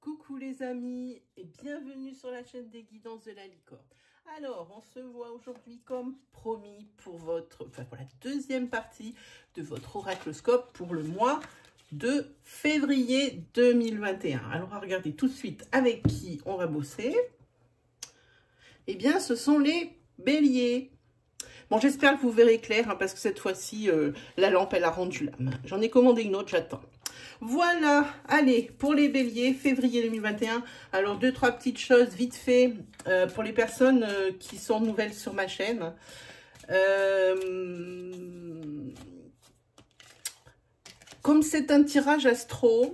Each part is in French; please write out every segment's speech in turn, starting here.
Coucou les amis et bienvenue sur la chaîne des guidances de la licorne. Alors, on se voit aujourd'hui comme promis pour pour la deuxième partie de votre oracloscope pour le mois de février 2021. Alors, on va regarder tout de suite avec qui on va bosser. Eh bien, ce sont les béliers. Bon, j'espère que vous verrez clair, hein, parce que cette fois-ci, la lampe, elle a rendu l'âme. J'en ai commandé une autre, j'attends. Voilà, allez, pour les béliers, février 2021. Alors, 2-3 petites choses vite fait pour les personnes qui sont nouvelles sur ma chaîne. Comme c'est un tirage astro,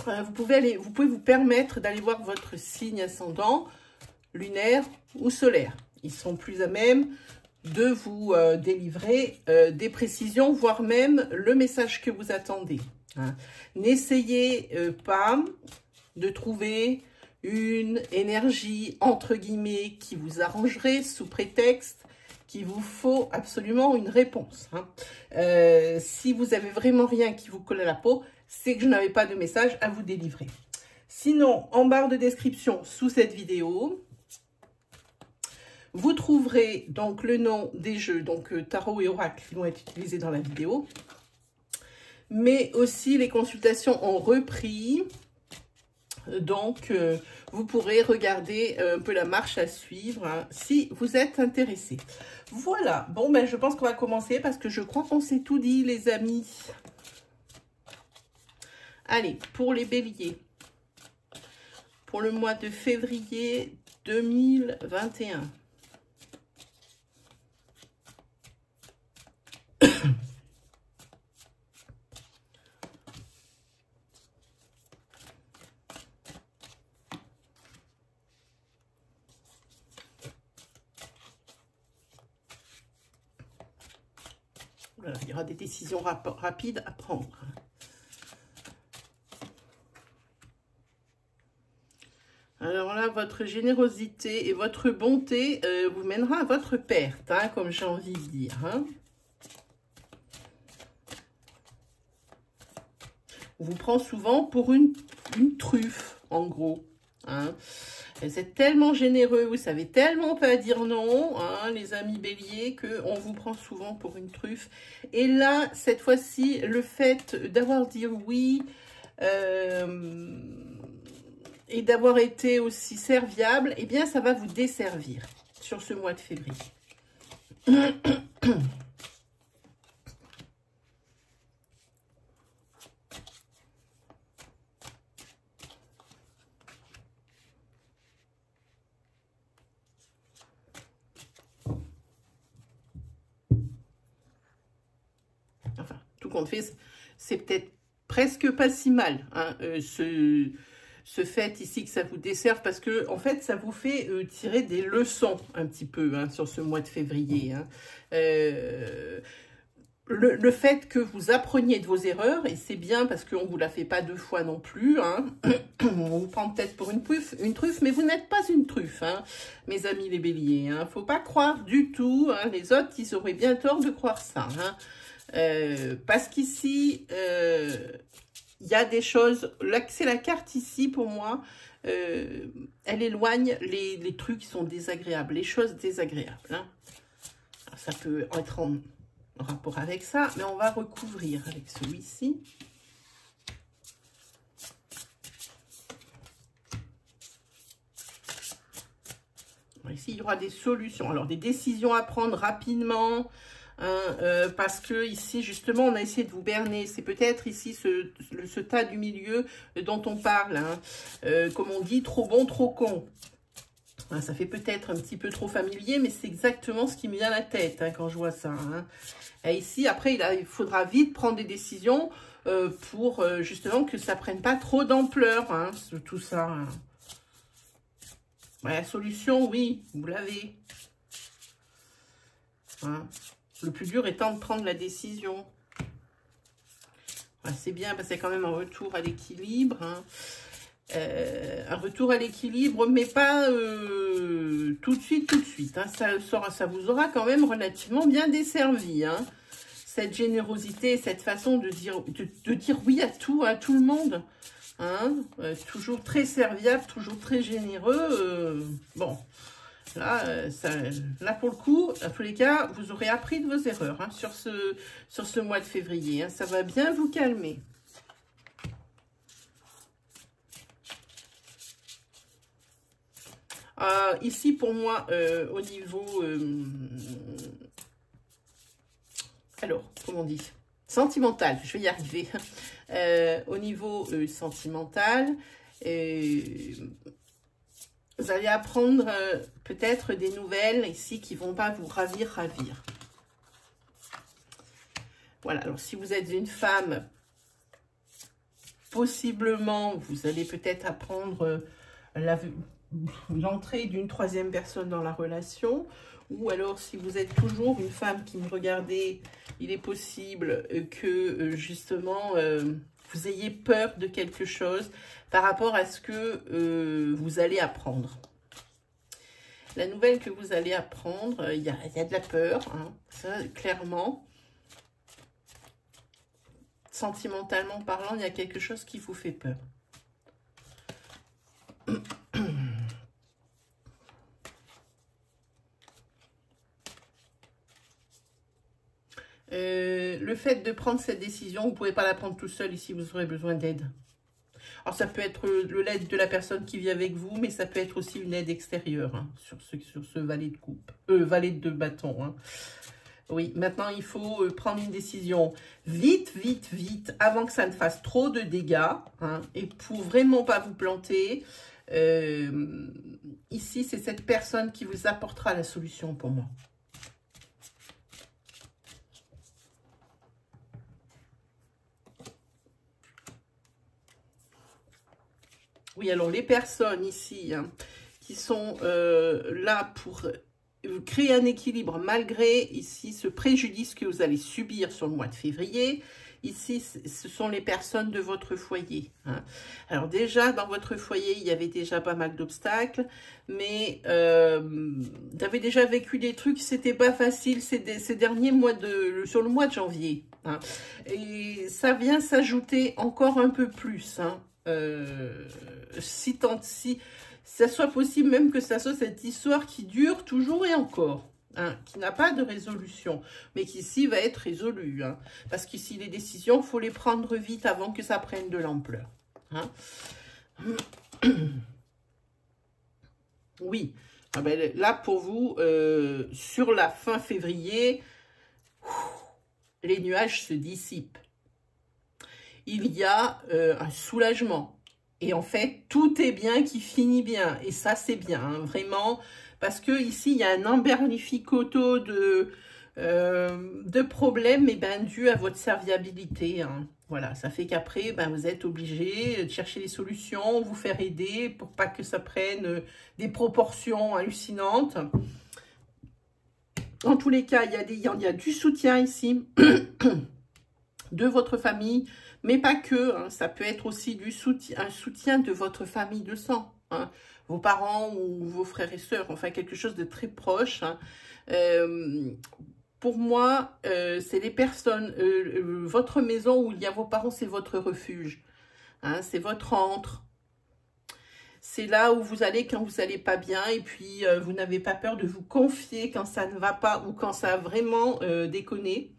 vous pouvez vous permettre d'aller voir votre signe ascendant, lunaire ou solaire. Ils sont plus à même de vous délivrer des précisions, voire même le message que vous attendez. Hein. N'essayez pas de trouver une énergie, entre guillemets, qui vous arrangerait sous prétexte qu'il vous faut absolument une réponse. Hein. Si vous avez vraiment rien qui vous colle à la peau, c'est que je n'avais pas de message à vous délivrer. Sinon, en barre de description sous cette vidéo, vous trouverez donc le nom des jeux, donc tarot et oracle, qui vont être utilisés dans la vidéo. Mais aussi les consultations ont repris. Donc, vous pourrez regarder un peu la marche à suivre, hein, si vous êtes intéressé. Voilà. Bon, ben, je pense qu'on va commencer parce que je crois qu'on s'est tout dit, les amis. Allez, pour les béliers. Pour le mois de février 2021. Voilà, il y aura des décisions rapides à prendre. Alors là, votre générosité et votre bonté vous mènera à votre perte, hein, comme j'ai envie de dire. Hein. On vous prend souvent pour une truffe, en gros. Hein. Vous êtes tellement généreux, vous savez tellement pas dire non, hein, les amis béliers, qu'on vous prend souvent pour une truffe. Et là, cette fois-ci, le fait d'avoir dit oui et d'avoir été aussi serviable, eh bien, ça va vous desservir sur ce mois de février. Enfin, tout compte fait, c'est peut-être presque pas si mal, hein, ce fait ici que ça vous desserve, parce que en fait, ça vous fait tirer des leçons un petit peu, hein, sur ce mois de février. Hein. Le fait que vous appreniez de vos erreurs, et c'est bien parce qu'on ne vous la fait pas deux fois non plus, hein. On vous prend peut-être pour une truffe, mais vous n'êtes pas une truffe, hein, mes amis les béliers. Hein. Faut pas croire du tout, hein, les autres, ils auraient bien tort de croire ça. Hein. Parce qu'ici, il y a des choses, c'est la carte ici pour moi, elle éloigne les trucs qui sont désagréables, les choses désagréables. Hein. Alors, ça peut être en rapport avec ça, mais on va recouvrir avec celui-ci. Ici, il y aura des solutions, alors des décisions à prendre rapidement. Hein, parce que ici justement on a essayé de vous berner, c'est peut-être ici ce tas du milieu dont on parle, hein. Comme on dit, trop bon, trop con. Hein, ça fait peut-être un petit peu trop familier, mais c'est exactement ce qui me vient à la tête, hein, quand je vois ça. Hein. Et ici, après, il faudra vite prendre des décisions pour justement que ça prenne pas trop d'ampleur, hein, tout ça. Hein. Ouais, la solution, oui, vous l'avez. Hein. Le plus dur étant de prendre la décision. Ouais, c'est bien parce qu'il y a quand même un retour à l'équilibre. Hein. Un retour à l'équilibre, mais pas tout de suite. Hein. Ça vous aura quand même relativement bien desservi. Hein. Cette générosité, cette façon de dire oui à tout le monde. Hein, toujours très serviable, toujours très généreux. Bon, là, là, pour le coup, à tous les cas, vous aurez appris de vos erreurs hein, sur ce mois de février. Hein, ça va bien vous calmer. Ici, pour moi, au niveau... alors, comment on dit? Sentimental, je vais y arriver. Au niveau sentimental, vous allez apprendre peut-être des nouvelles ici qui vont pas vous ravir. Voilà, alors si vous êtes une femme, possiblement, vous allez peut-être apprendre l'entrée d'une troisième personne dans la relation. Ou alors, si vous êtes toujours une femme qui me regardez, il est possible que, justement, vous ayez peur de quelque chose par rapport à ce que vous allez apprendre. La nouvelle que vous allez apprendre, il y a de la peur, hein, ça, clairement. Sentimentalement parlant, il y a quelque chose qui vous fait peur. Le fait de prendre cette décision, vous ne pouvez pas la prendre tout seul ici, vous aurez besoin d'aide. Alors ça peut être l'aide de la personne qui vit avec vous, mais ça peut être aussi une aide extérieure hein, sur ce valet de coupe, valet de bâton. Hein. Oui, maintenant il faut prendre une décision vite, avant que ça ne fasse trop de dégâts. Hein, et pour vraiment pas vous planter, ici c'est cette personne qui vous apportera la solution pour moi. Oui, alors les personnes ici hein, qui sont là pour créer un équilibre malgré ici ce préjudice que vous allez subir sur le mois de février. Ici, ce sont les personnes de votre foyer. Hein. Alors déjà, dans votre foyer, il y avait déjà pas mal d'obstacles, mais vous avez déjà vécu des trucs, c'était pas facile ces derniers mois sur le mois de janvier. Hein. Et ça vient s'ajouter encore un peu plus. Hein. Si ça soit possible, même que ça soit cette histoire qui dure toujours et encore. Hein, qui n'a pas de résolution, mais qui ici va être résolue. Hein, parce qu'ici, les décisions, il faut les prendre vite avant que ça prenne de l'ampleur. Hein. Oui, ah ben, là pour vous, sur la fin février, les nuages se dissipent. Il y a un soulagement. Et en fait, tout est bien qui finit bien. Et ça, c'est bien, hein, vraiment. Parce que ici, il y a un emberlificoto de problèmes dû à votre serviabilité. Hein. Voilà, ça fait qu'après, vous êtes obligé de chercher des solutions, vous faire aider pour pas que ça prenne des proportions hallucinantes. En tous les cas, il y a du soutien ici de votre famille, mais pas que. Hein, ça peut être aussi un soutien de votre famille de sang. Hein, vos parents ou vos frères et sœurs, enfin quelque chose de très proche. Hein. Pour moi, c'est les personnes, votre maison où il y a vos parents, c'est votre refuge. Hein, c'est votre antre. C'est là où vous allez quand vous n'allez pas bien et puis vous n'avez pas peur de vous confier quand ça ne va pas ou quand ça a vraiment déconné.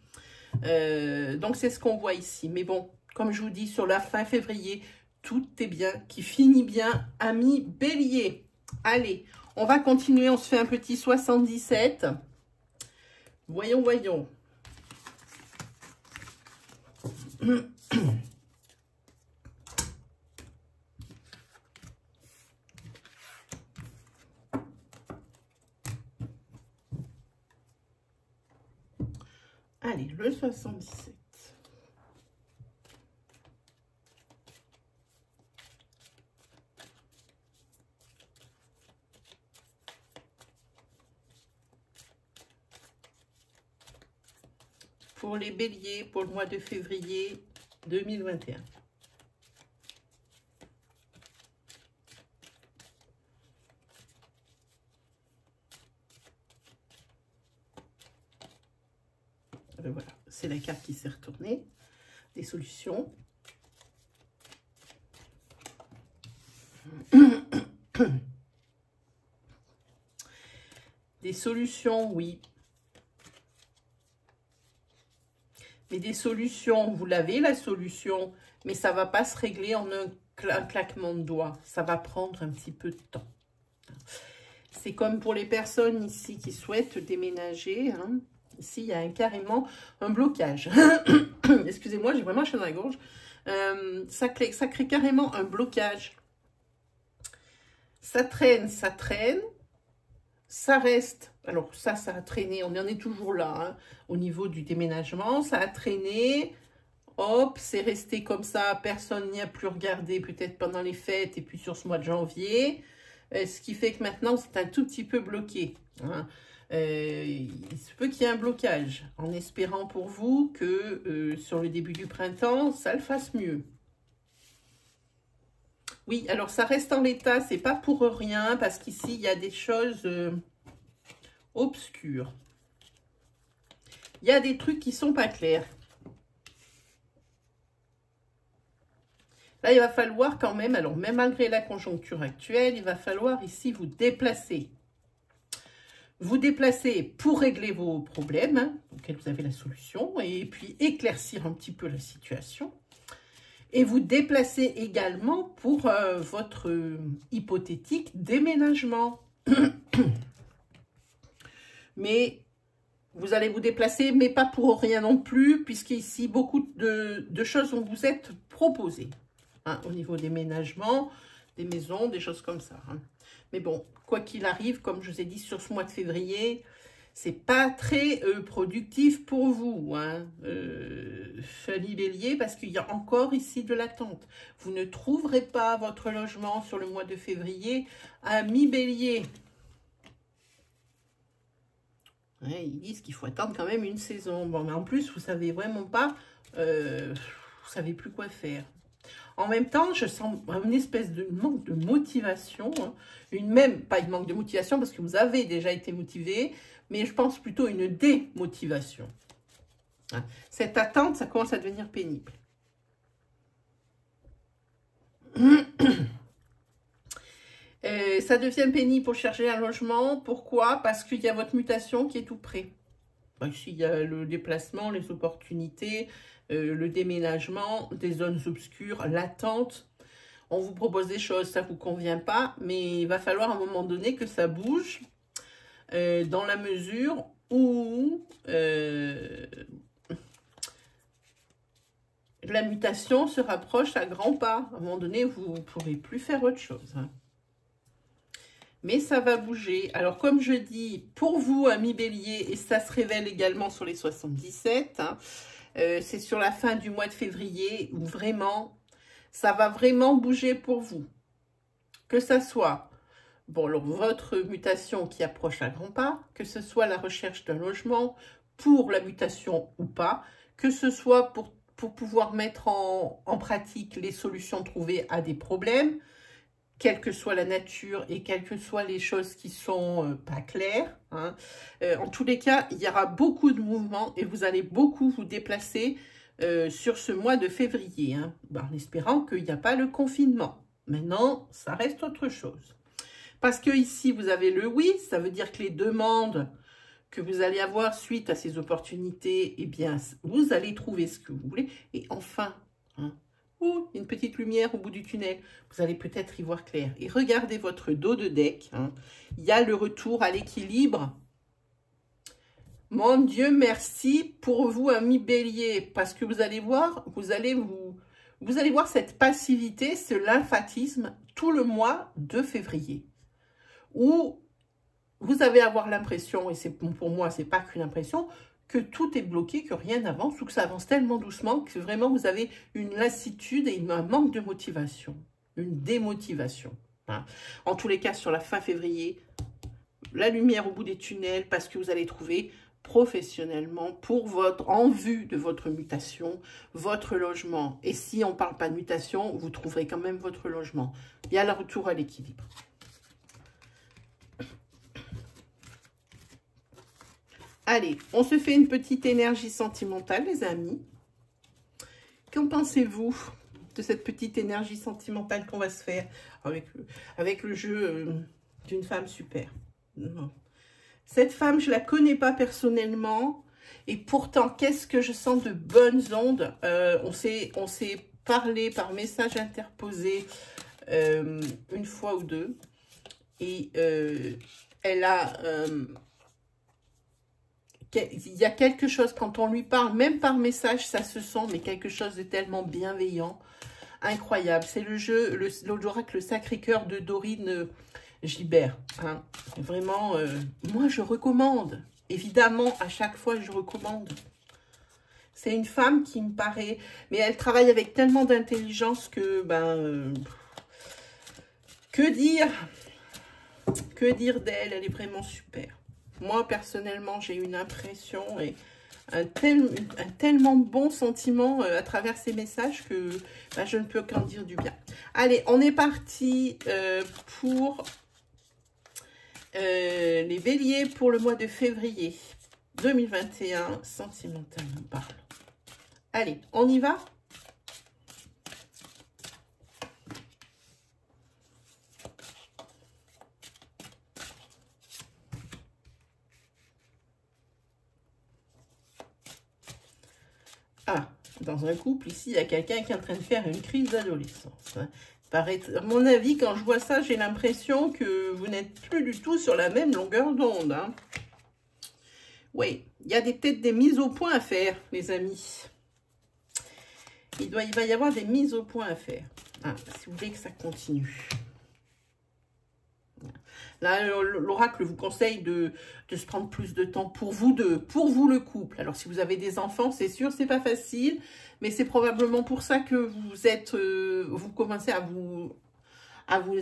Donc, c'est ce qu'on voit ici. Mais bon, comme je vous dis, sur la fin février, tout est bien, qui finit bien, amis bélier. Allez, on va continuer, on se fait un petit 77. Voyons. Allez, le 77. Pour les béliers, pour le mois de février 2021. Voilà, c'est la carte qui s'est retournée. Des solutions. Des solutions, oui. Mais des solutions, vous l'avez la solution, mais ça ne va pas se régler en un claquement de doigts. Ça va prendre un petit peu de temps. C'est comme pour les personnes ici qui souhaitent déménager. Hein. Ici, il y a carrément un blocage. Excusez-moi, j'ai vraiment chaud dans la gorge. Ça crée carrément un blocage. Ça traîne, ça reste. Alors ça a traîné, on en est toujours là, hein, au niveau du déménagement. Ça a traîné, hop, c'est resté comme ça, personne n'y a plus regardé, peut-être pendant les fêtes et puis sur ce mois de janvier. Ce qui fait que maintenant, c'est un tout petit peu bloqué. Hein. Il se peut qu'il y ait un blocage, en espérant pour vous que sur le début du printemps, ça le fasse mieux. Oui, alors ça reste en l'état, c'est pas pour rien, parce qu'ici, il y a des choses obscures. Il y a des trucs qui sont pas clairs. Là, il va falloir quand même, alors même malgré la conjoncture actuelle, il va falloir ici vous déplacer. Vous déplacer pour régler vos problèmes, hein, auxquels vous avez la solution, et puis éclaircir un petit peu la situation. Et vous déplacer également pour votre hypothétique déménagement. Mais vous allez vous déplacer, mais pas pour rien non plus, puisqu'ici, beaucoup de choses vont vous être proposées. Hein, au niveau des déménagements, des maisons, des choses comme ça. Hein. Mais bon, quoi qu'il arrive, comme je vous ai dit, sur ce mois de février, c'est pas très productif pour vous, hein, famille Bélier, parce qu'il y a encore ici de l'attente. Vous ne trouverez pas votre logement sur le mois de février, amis Bélier. Ouais, ils disent qu'il faut attendre quand même une saison. Bon, mais en plus, vous savez vraiment pas, vous savez plus quoi faire. En même temps, je sens une espèce de manque de motivation, hein. Pas une manque de motivation parce que vous avez déjà été motivé, mais je pense plutôt une démotivation. Hein. Cette attente, ça commence à devenir pénible. Ça devient pénible pour chercher un logement. Pourquoi? Parce qu'il y a votre mutation qui est tout près. Ici, il y a le déplacement, les opportunités, le déménagement, des zones obscures, l'attente. On vous propose des choses, ça ne vous convient pas, mais il va falloir à un moment donné que ça bouge dans la mesure où la mutation se rapproche à grands pas. À un moment donné, vous ne pourrez plus faire autre chose. Hein. Mais ça va bouger. Alors, comme je dis, pour vous, amis Bélier, et ça se révèle également sur les 77, hein, c'est sur la fin du mois de février où vraiment, ça va vraiment bouger pour vous. Que ça soit, bon, alors, votre mutation qui approche à grands pas, que ce soit la recherche d'un logement pour la mutation ou pas, que ce soit pour pouvoir mettre en pratique les solutions trouvées à des problèmes, quelle que soit la nature et quelles que soient les choses qui sont pas claires. Hein. En tous les cas, il y aura beaucoup de mouvements et vous allez beaucoup vous déplacer sur ce mois de février, hein, en espérant qu'il n'y a pas le confinement. Maintenant, ça reste autre chose. Parce que ici, vous avez le oui, ça veut dire que les demandes que vous allez avoir suite à ces opportunités, eh bien, vous allez trouver ce que vous voulez. Et enfin, hein, une petite lumière au bout du tunnel. Vous allez peut-être y voir clair. Et regardez votre dos de deck. Hein. Il y a le retour à l'équilibre. Mon Dieu, merci pour vous, amis Bélier. Parce que vous allez voir, vous allez voir cette passivité, ce lymphatisme tout le mois de février. Où vous allez avoir l'impression, et c'est pour moi, c'est pas qu'une impression, que tout est bloqué, que rien n'avance, ou que ça avance tellement doucement que vraiment vous avez une lassitude et un manque de motivation, une démotivation. Hein. En tous les cas, sur la fin février, la lumière au bout des tunnels, parce que vous allez trouver professionnellement, en vue de votre mutation, votre logement. Et si on ne parle pas de mutation, vous trouverez quand même votre logement. Il y a le retour à l'équilibre. Allez, on se fait une petite énergie sentimentale, les amis. Qu'en pensez-vous? de cette petite énergie sentimentale qu'on va se faire avec le jeu d'une femme super. Cette femme, je ne la connais pas personnellement. Et pourtant, qu'est-ce que je sens de bonnes ondes. On s'est parlé par message interposé une fois ou deux. Et elle a... il y a quelque chose, quand on lui parle, même par message, ça se sent, mais quelque chose de tellement bienveillant, incroyable. C'est le jeu, l'oracle le Sacré-Cœur de Dorine Gilbert. Hein. Vraiment, moi, je recommande. Évidemment, à chaque fois, je recommande. C'est une femme qui me paraît... Mais elle travaille avec tellement d'intelligence que... que dire? Que dire d'elle? Elle est vraiment super. Moi, personnellement, j'ai une impression et un tellement bon sentiment à travers ces messages que je ne peux qu'en dire du bien. Allez, on est parti pour les béliers pour le mois de février 2021, sentimentalement parlant. Allez, on y va? Ah, dans un couple, ici, il y a quelqu'un qui est en train de faire une crise d'adolescence. À mon avis, quand je vois ça, j'ai l'impression que vous n'êtes plus du tout sur la même longueur d'onde. Hein. Oui, il y a peut-être des mises au point à faire, les amis. Il va y avoir des mises au point à faire. Ah, si vous voulez que ça continue. Là, l'oracle vous conseille de se prendre plus de temps pour vous deux, pour vous le couple. Alors, si vous avez des enfants, c'est sûr, c'est pas facile, mais c'est probablement pour ça que vous commencez à vous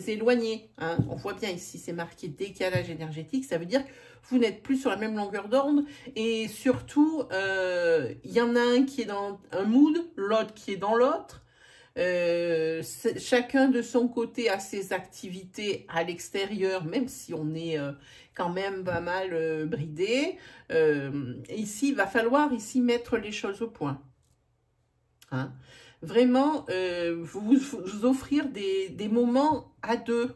éloigner. Hein. On voit bien ici, c'est marqué décalage énergétique. Ça veut dire que vous n'êtes plus sur la même longueur d'onde. Et surtout, il y en a un qui est dans un mood, l'autre qui est dans l'autre. Chacun de son côté a ses activités à l'extérieur, même si on est quand même pas mal bridé. Ici, il va falloir mettre les choses au point. Hein. Vraiment, vous offrir des moments à deux.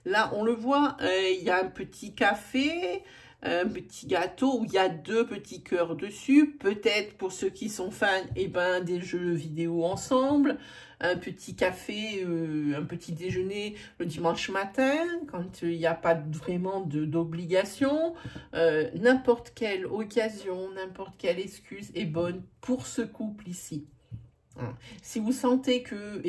Là, on le voit, il y a un petit café, un petit gâteau où il y a 2 petits cœurs dessus. Peut-être pour ceux qui sont fans, des jeux vidéo ensemble. Un petit café, un petit déjeuner le dimanche matin, quand il n'y a pas vraiment d'obligation. N'importe quelle occasion, n'importe quelle excuse est bonne pour ce couple ici. Si vous sentez que,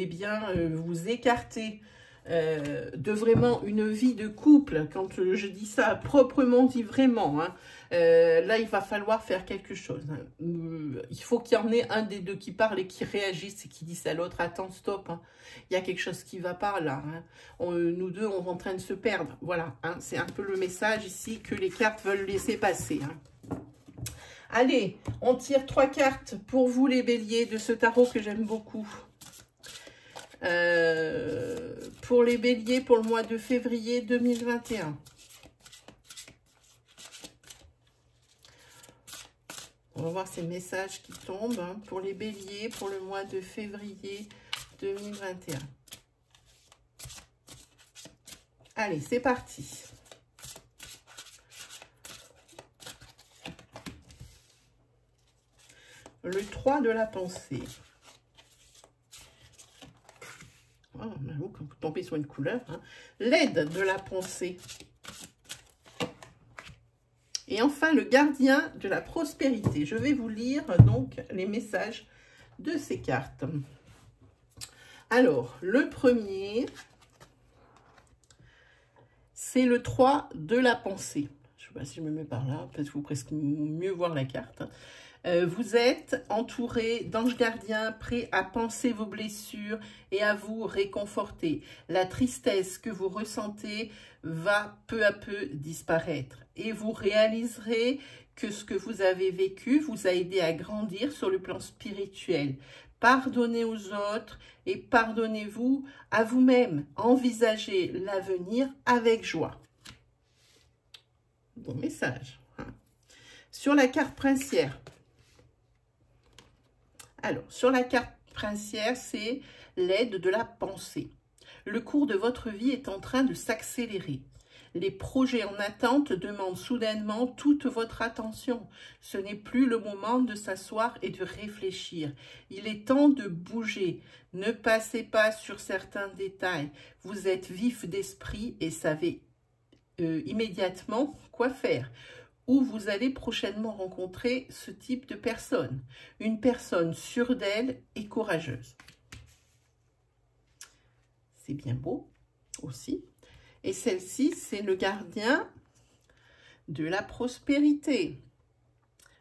vous écartez de vraiment une vie de couple, quand je dis ça proprement dit vraiment, hein, là il va falloir faire quelque chose. Hein. Il faut qu'il y en ait un des deux qui parle et qui réagisse et qui dise à l'autre, attends, stop, hein, il y a quelque chose qui va pas là. Hein. Nous deux, on est en train de se perdre. Voilà, hein, c'est un peu le message ici que les cartes veulent laisser passer. Hein. Allez, on tire 3 cartes pour vous les béliers de ce tarot que j'aime beaucoup. Pour les béliers pour le mois de février 2021. On va voir ces messages qui tombent hein, pour les béliers pour le mois de février 2021. Allez, c'est parti. Le 3 de la pensée. Oh, quand vous tombez sur une couleur. Hein. L'aide de la pensée. Et enfin, le gardien de la prospérité. Je vais vous lire donc les messages de ces cartes. Alors, le premier, c'est le 3 de la pensée. Je ne sais pas si je me mets par là, peut-être que vous presque mieux voir la carte. Vous êtes entouré d'anges gardiens prêts à panser vos blessures et à vous réconforter. La tristesse que vous ressentez va peu à peu disparaître et vous réaliserez que ce que vous avez vécu vous a aidé à grandir sur le plan spirituel. Pardonnez aux autres et pardonnez-vous à vous-même. Envisagez l'avenir avec joie. Bon message. Hein. Sur la carte princière. Alors, sur la carte princière, c'est l'aide de la pensée. Le cours de votre vie est en train de s'accélérer. Les projets en attente demandent soudainement toute votre attention. Ce n'est plus le moment de s'asseoir et de réfléchir. Il est temps de bouger. Ne passez pas sur certains détails. Vous êtes vif d'esprit et savez immédiatement quoi faire. Où vous allez prochainement rencontrer ce type de personne. Une personne sûre d'elle et courageuse. C'est bien beau aussi. Et celle-ci, c'est le gardien de la prospérité.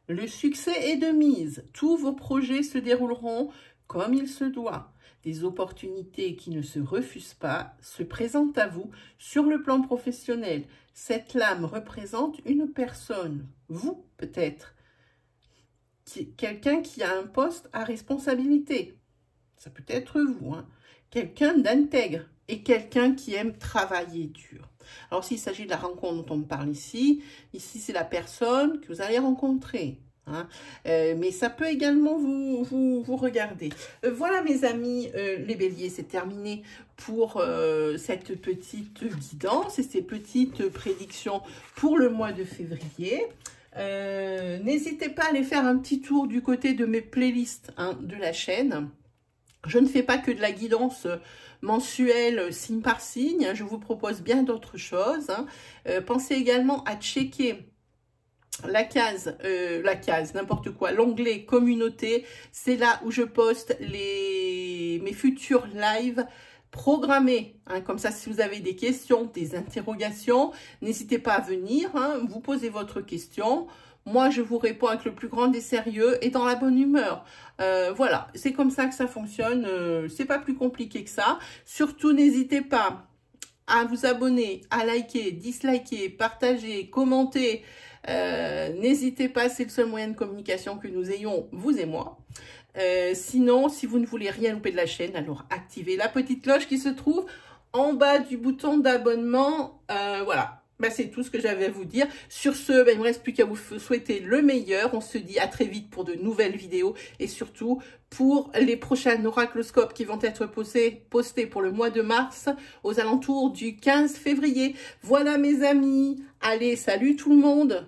Le succès est de mise. Tous vos projets se dérouleront comme il se doit. Des opportunités qui ne se refusent pas se présentent à vous sur le plan professionnel. Cette lame représente une personne, vous peut-être, quelqu'un qui a un poste à responsabilité. Ça peut être vous, hein. Quelqu'un d'intègre et quelqu'un qui aime travailler dur. Alors, s'il s'agit de la rencontre dont on me parle ici c'est la personne que vous allez rencontrer. Hein. Mais ça peut également vous regarder. Voilà mes amis, les béliers, c'est terminé pour cette petite guidance et ces petites prédictions pour le mois de février. N'hésitez pas à aller faire un petit tour du côté de mes playlists de la chaîne. Je ne fais pas que de la guidance mensuelle signe par signe, je vous propose bien d'autres choses. Pensez également à checker la case, n'importe quoi, l'onglet communauté, c'est là où je poste mes futurs lives programmés. Hein, comme ça, si vous avez des questions, des interrogations, n'hésitez pas à venir, vous posez votre question. Moi, je vous réponds avec le plus grand des sérieux et dans la bonne humeur. Voilà, c'est comme ça que ça fonctionne. C'est pas plus compliqué que ça. Surtout, n'hésitez pas à vous abonner, à liker, disliker, partager, commenter. N'hésitez pas, c'est le seul moyen de communication que nous ayons, vous et moi. Sinon, si vous ne voulez rien louper de la chaîne, alors activez la petite cloche qui se trouve en bas du bouton d'abonnement. Voilà. Ben, c'est tout ce que j'avais à vous dire. Sur ce, ben, il ne me reste plus qu'à vous souhaiter le meilleur. On se dit à très vite pour de nouvelles vidéos et surtout pour les prochains oracloscopes qui vont être postés pour le mois de mars aux alentours du 15 février. Voilà mes amis. Allez, salut tout le monde.